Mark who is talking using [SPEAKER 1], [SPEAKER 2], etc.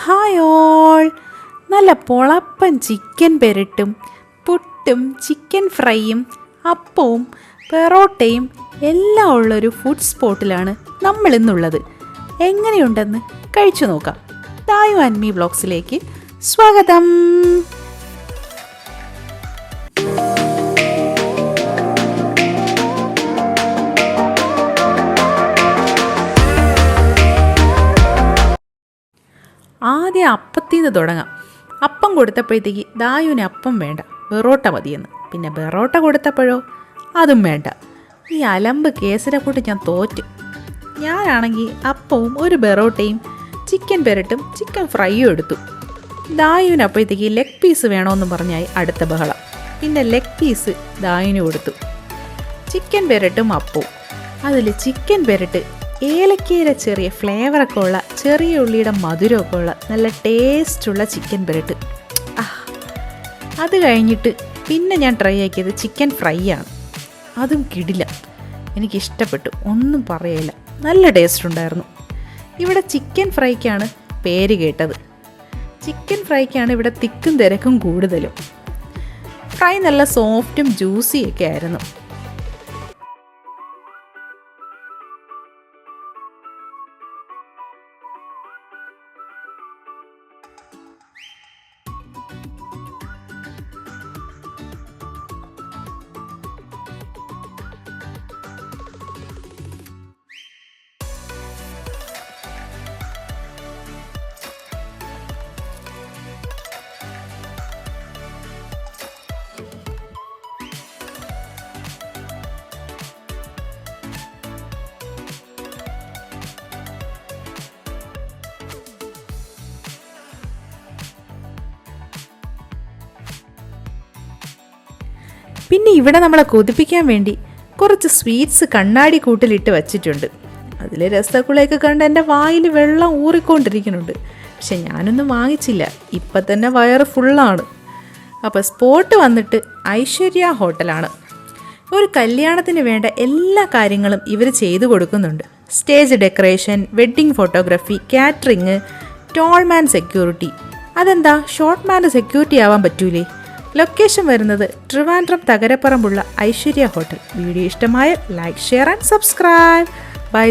[SPEAKER 1] Hi all. നല്ല പൊളപ്പൻ chicken പെരട്ടും പുട്ടും chicken ഫ്രൈയും അപ്പവും പെറോട്ടയും എല്ലാം ഉള്ളൊരു ഫുഡ് സ്പോട്ടിലാണ് നമ്മളിന്നുള്ളത്. എങ്ങനെയുണ്ടെന്ന് കഴിച്ചു നോക്കാം. ദായു ആൻഡ് മീ വ്ളോഗ്സിലേക്ക് സ്വാഗതം. ആദ്യം അപ്പത്തിൽ നിന്ന് തുടങ്ങാം. അപ്പം കൊടുത്തപ്പോഴത്തേക്ക് ദായുവിന് അപ്പം വേണ്ട, ബെറോട്ട മതിയെന്ന്. പിന്നെ ബെറോട്ട കൊടുത്തപ്പോഴോ അതും വേണ്ട. ഈ അലമ്പ് കേസിനെ കൊണ്ട് ഞാൻ തോറ്റ്. ഞാനാണെങ്കിൽ അപ്പവും ഒരു ബെറോട്ടയും ചിക്കൻ പെരട്ടും ചിക്കൻ ഫ്രൈയും എടുത്തു. ദായുവിന് അപ്പോഴത്തേക്ക് ലെഗ് പീസ് വേണമെന്ന് പറഞ്ഞായി അടുത്ത ബഹളം. പിന്നെ ലെഗ് പീസ് ദായുവിന് കൊടുത്തു. ചിക്കൻ പെരട്ടും അപ്പവും. അതിൽ ചിക്കൻ പെരട്ട് ഏലക്കയിലെ ചെറിയ ഫ്ലേവറൊക്കെ ഉള്ള, ചെറിയ ഉള്ളിയുടെ മധുരമൊക്കെ ഉള്ള നല്ല ടേസ്റ്റുള്ള ചിക്കൻ പെരട്ട്. അത് കഴിഞ്ഞിട്ട് പിന്നെ ഞാൻ ട്രൈ ആക്കിയത് ചിക്കൻ ഫ്രൈ ആണ്. അതും കിടില, എനിക്കിഷ്ടപ്പെട്ടു, ഒന്നും പറയില്ല, നല്ല ടേസ്റ്റ് ഉണ്ടായിരുന്നു. ഇവിടെ ചിക്കൻ ഫ്രൈക്കാണ് പേര് കേട്ടത്. ചിക്കൻ ഫ്രൈക്കാണ് ഇവിടെ തിക്കും തിരക്കും കൂടുതലും. ഫ്രൈ നല്ല സോഫ്റ്റും ജ്യൂസിയൊക്കെ ആയിരുന്നു. പിന്നെ ഇവിടെ നമ്മളെ കൊതിപ്പിക്കാൻ വേണ്ടി കുറച്ച് സ്വീറ്റ്സ് കണ്ണാടി കൂട്ടിലിട്ട് വച്ചിട്ടുണ്ട്. അതിൽ രസഗുളയൊക്കെ കണ്ട് എൻ്റെ വായിൽ വെള്ളം ഊറിക്കൊണ്ടിരിക്കുന്നുണ്ട്. പക്ഷെ ഞാനൊന്നും വാങ്ങിച്ചില്ല, ഇപ്പം തന്നെ വയറ് ഫുള്ളാണ്. അപ്പോൾ സ്പോട്ട് വന്നിട്ട് ഐശ്വര്യ ഹോട്ടലാണ്. ഒരു കല്യാണത്തിന് വേണ്ട എല്ലാ കാര്യങ്ങളും ഇവർ ചെയ്തു കൊടുക്കുന്നുണ്ട്. Stage decoration, wedding photography, catering, tall man security. അതെന്താ ഷോർട്ട് മാൻ സെക്യൂരിറ്റി ആവാൻ പറ്റൂലേ? ലൊക്കേഷൻ വരുന്നത് ട്രിവാൻഡ്രം തകരപ്പറമ്പുള്ള ഐശ്വര്യ ഹോട്ടൽ. വീഡിയോ ഇഷ്ടമായ like, share and subscribe. By.